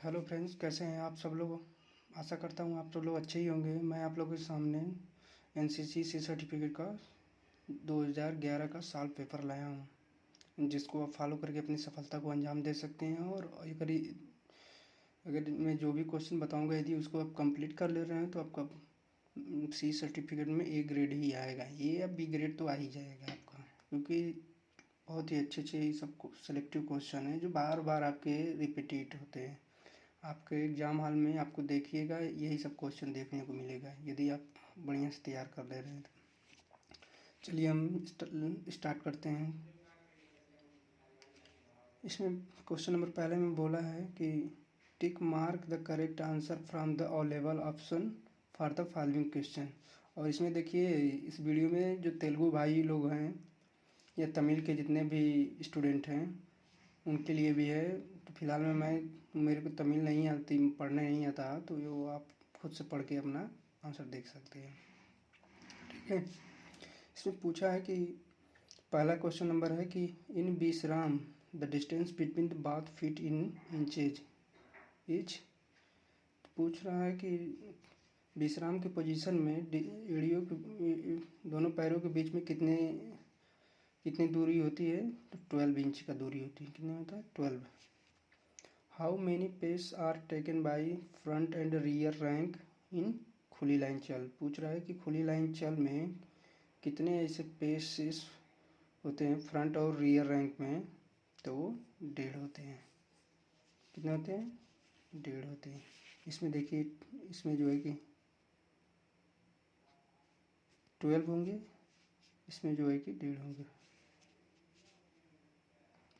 Hello friends, कैसे हैं आप सब लोग। आशा करता हूँ आप सब लोग अच्छे ही होंगे। मैं आप लोगों के सामने एनसीसी सी सर्टिफिकेट का 2011 का साल पेपर लाया हूँ, जिसको आप फॉलो करके अपनी सफलता को अंजाम दे सकते हैं। और अगर मैं जो भी क्वेश्चन बताऊँगा यदि उसको आप कंप्लीट कर ले रहे हैं तो आपका सी सर्टिफिकेट में ए ग्रेड ही आएगा। ए या बी ग्रेड तो आ ही जाएगा आपका, क्योंकि बहुत ही अच्छे अच्छे सब सेलेक्टिव क्वेश्चन हैं जो बार बार आपके रिपीटेट होते हैं। आपके एग्ज़ाम हॉल में आपको देखिएगा यही सब क्वेश्चन देखने को मिलेगा यदि आप बढ़िया से तैयार कर ले रहे हैं तो। चलिए हम स्टार्ट करते हैं। इसमें क्वेश्चन नंबर पहले में बोला है कि tick mark the correct answer from the available option for the following question. और इसमें देखिए, इस वीडियो में जो तेलुगु भाई लोग हैं या तमिल के जितने भी स्टूडेंट हैं उनके लिए भी है। तो फिलहाल में मेरे को तमिल नहीं आती, पढ़ने नहीं आता, तो वो आप खुद से पढ़ के अपना आंसर देख सकते हैं। ठीक है। इसमें पूछा है कि पहला क्वेश्चन नंबर है कि इन विश्राम the distance between the bath feet in inches is. पूछ रहा है कि विश्राम के पोजीशन में एड़ियों के दोनों पैरों के बीच में कितनी दूरी होती है। तो 12 इंच का दूरी होती है। कितने होता है? 12। How many paces are taken by front and rear rank in खुली लाइन चल। पूछ रहा है कि खुली लाइन चल में कितने ऐसे पेसेस होते हैं फ्रंट और रियर रैंक में। तो वो 1.5 होते हैं। कितने होते हैं? 1.5 होते हैं। इसमें देखिए, इसमें जो है कि 12 होंगे, इसमें जो है कि 1.5 होंगे।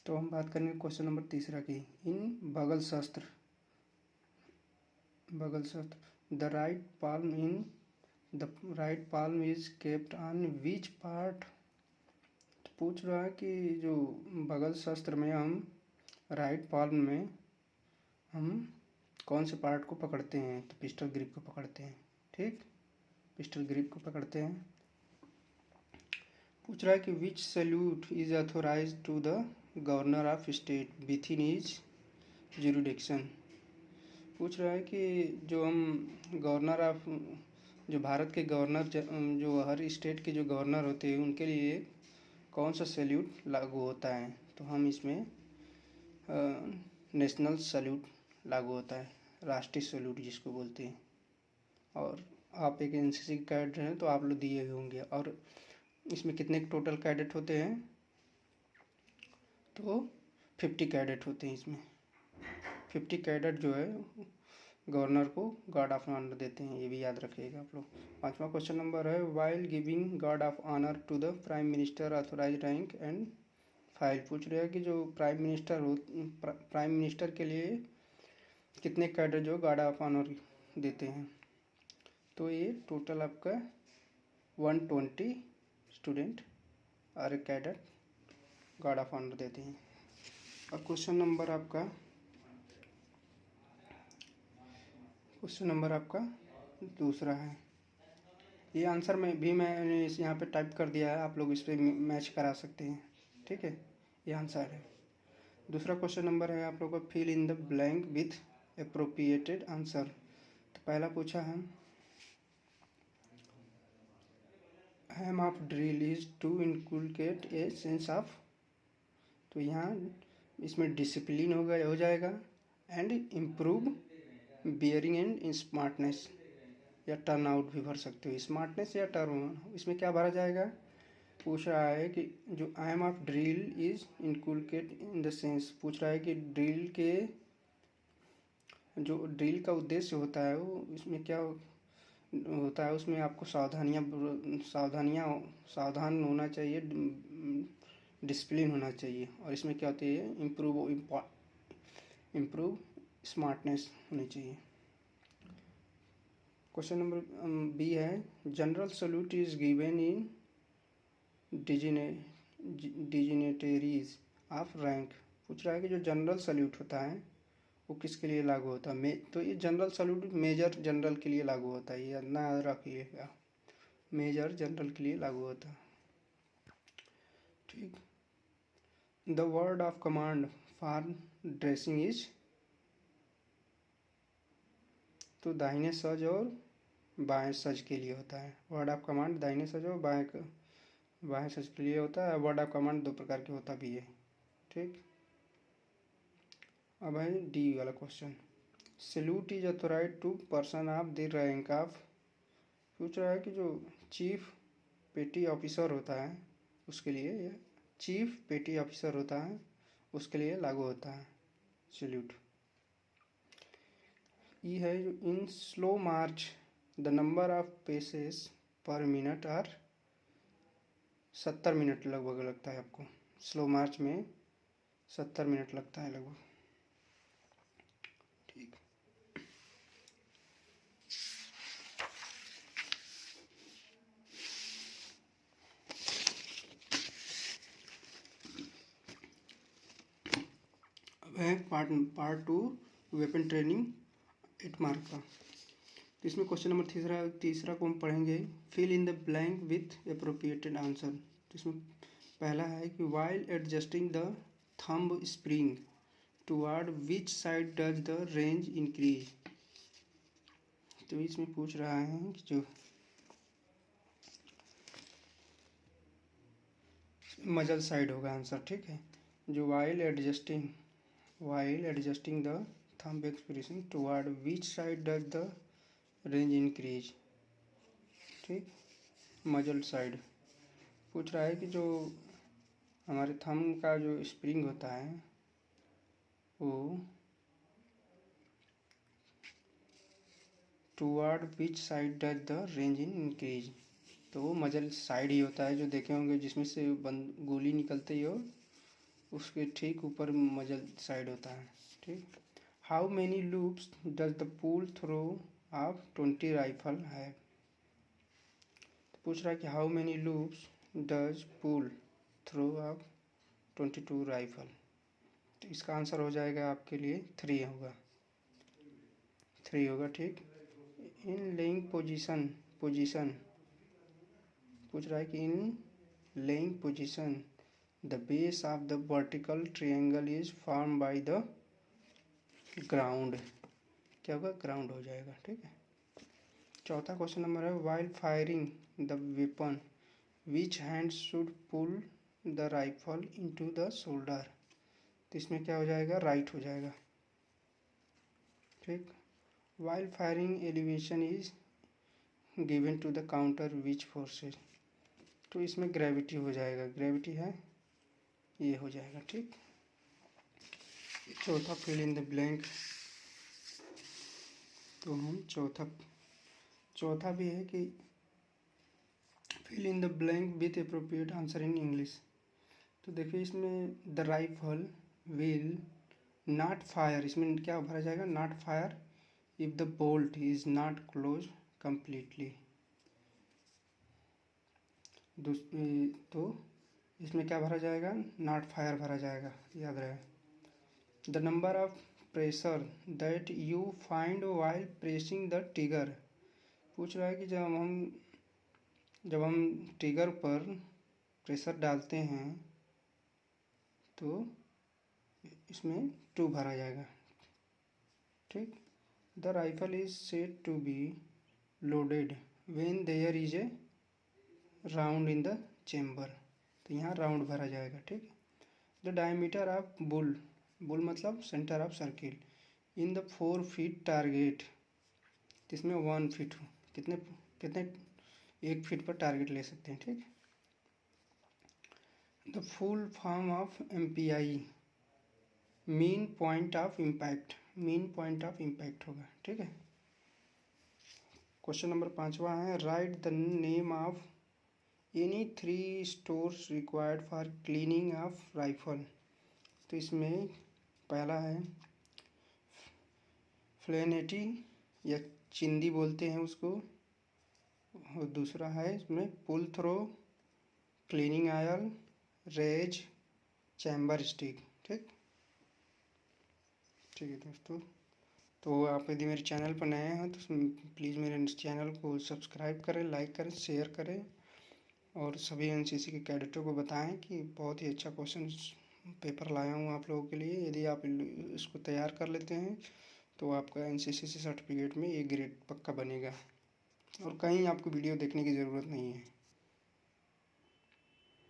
तो हम बात करेंगे क्वेश्चन नंबर तीसरा की। इन बगल शस्त्र the right palm is kept on which part. पूछ रहा है कि जो बगल शस्त्र में हम राइट पाल्म में हम कौन से पार्ट को पकड़ते हैं। तो पिस्टल ग्रिप को पकड़ते हैं। ठीक, पिस्टल ग्रिप को पकड़ते हैं। पूछ रहा है कि which salute is authorise to the governor of state within is jurisdiction. पूछ रहा है कि जो हम गवर्नर ऑफ जो भारत के गवर्नर जो हर स्टेट के जो गवर्नर होते हैं उनके लिए कौन सा सैल्यूट लागू होता है। तो हम इसमें नेशनल सैल्यूट लागू होता है, राष्ट्रीय सैल्यूट जिसको बोलते हैं। और आप एक एनसीसी कैडेट हैं तो आप लोग दिए हुए होंगे। और इसमें कितने टोटल कैडेट होते हैं? तो 50 कैडेट होते हैं। इसमें 50 कैडेट जो है गवर्नर को गार्ड ऑफ ऑनर देते हैं, ये भी याद रखिएगा आप लोग। पांचवा क्वेश्चन नंबर है while giving guard of honour to the prime minister authorise rank and file. पूछ रहे हैं कि जो प्राइम मिनिस्टर के लिए कितने कैडर जो गार्ड ऑफ ऑनर देते हैं। तो ये टोटल आपका 120 स्टूडेंट और एक कैडर गार्ड ऑफ ऑनर देते हैं। और क्वेश्चन नंबर आपका दूसरा है। ये आंसर मैंने इस यहाँ पे टाइप कर दिया है, आप लोग इस पर मैच करा सकते हैं। ठीक है, ये आंसर है। दूसरा क्वेश्चन नंबर है आप लोग का fill in the blank with appropriated answer. तो पहला पूछा है aim of drill is to inculcate a sense of. तो यहाँ इसमें डिसिप्लिन हो जाएगा and improve bearing and smartness, या टर्न आउट भी भर सकते हो। स्मार्टनेस या टर्न, इसमें क्या भरा जाएगा? पूछ रहा है कि जो aim of drill is inculcate in the sense. पूछ रहा है कि ड्रिल का उद्देश्य होता है वो इसमें क्या होता है। उसमें आपको सावधान होना चाहिए, डिसिप्लिन होना चाहिए। और इसमें क्या होती है? इम्प्रूव स्मार्टनेस होनी चाहिए। क्वेश्चन नंबर बी है general salute is given in dignitaries of rank. पूछ रहा है कि जो जनरल सैल्यूट होता है वो किसके लिए लागू होता है। तो ये जनरल सैल्यूट मेजर जनरल के लिए लागू होता है, ये याद रखिएगा, मेजर जनरल के लिए लागू होता है। ठीक। The word of command for dressing is. तो दाहिने सज और बाएं सज के लिए होता है। वर्ड ऑफ कमांड दाहिने सज और बाएं सज के लिए होता है। वर्ड ऑफ कमांड दो प्रकार के होता भी है। ठीक, अब है डी वाला question. Salute is authorise to person of the rank of. पूछ रहा है कि जो चीफ पेटी ऑफिसर होता है उसके लिए, यह चीफ पेटी ऑफिसर होता है उसके लिए लागू होता है सैल्यूट। ई है जो in slow march the number of paces per minute are 70 minute लगभग लगता है आपको। स्लो मार्च में 70 मिनट लगता है लगभग। ठीक, अब है पार्ट 2 वेपन ट्रेनिंग 8 मार्क का। तो इसमें क्वेश्चन नंबर तीसरा को हम पढ़ेंगे, fill in the blank with appropriated answer. तो इसमें पहला है कि while adjusting the thumb spring toward which side does the range increase. तो इसमें पूछ रहा है कि जो मजल साइड होगा आंसर। ठीक है, जो while adjusting the thumb expression toward which side does the range increase. ठीक, मजल साइड पूछ रहा है कि जो हमारे थंब का जो स्प्रिंग होता है वो toward which side does the range in increase. तो वो मजल साइड ही होता है, जो देखे होंगे जिसमें से गोली निकलते ही हो उसके ठीक ऊपर मजल साइड होता है। ठीक, how many loops does the pull through of 20 rifle है। पूछ रहा है कि how many loops does pull through of 22 rifle. तो इसका आंसर हो जाएगा आपके लिए 3 होगा, 3 होगा। ठीक, इन लेइंग पोजीशन पूछ रहा है कि in lying position the base of the vertical triangle is form by the ground. क्या होगा, ग्राउंड हो जाएगा। ठीक है, चौथा क्वेश्चन नंबर है, while firing the weapon which hand should pull the rifle into the shoulder. तो इसमें क्या हो जाएगा, राइट हो जाएगा। ठीक, while firing elevation is given to the counter which forces. तो इसमें ग्रेविटी हो जाएगा, ग्रेविटी है ये हो जाएगा। ठीक, चौथा फिल इन द ब्लैंक। तो हम चौथा भी है कि fill in the blank with appropriate answer in English. तो देखिए इसमें the rifle will not fire, इसमें क्या भरा जाएगा, not fire if the bolt is not close completely. तो इसमें क्या भरा जाएगा, नॉट फायर भरा जाएगा, याद रहे। The number of pressure that you find while pressing the trigger. पूछ रहा है कि जब हम ट्रिगर पर प्रेशर डालते हैं तो इसमें 2 भरा जाएगा। ठीक, the rifle is said to be loaded when there is a round in the chamber. तो यहाँ राउंड भरा जाएगा। ठीक, द डायमीटर ऑफ बुल मतलब centre of circle in the 4 feet target. इसमें 1 फीट कितने 1 फीट पर टारगेट ले सकते हैं। ठीक, the full form of MPI mean point of impact होगा। ठीक है, क्वेश्चन नंबर 5वां है, right the name of any 3 stores required for cleaning of rifle. तो इसमें पहला है फ्लेनेटी या चिंदी बोलते हैं उसको, और दूसरा है इसमें pull through, cleaning oil, rags, chamber stick. ठीक, ठीक है दोस्तों, तो आप यदि मेरे चैनल पर नए हैं तो प्लीज़ मेरे चैनल को सब्सक्राइब करें, लाइक करें, शेयर करें और सभी NCC के कैडेटों को बताएं कि बहुत ही अच्छा क्वेश्चन पेपर लाया हूँ आप लोगों के लिए। यदि आप इसको तैयार कर लेते हैं तो आपका एनसीसी सर्टिफिकेट में ये ग्रेड पक्का बनेगा और कहीं आपको वीडियो देखने की ज़रूरत नहीं है।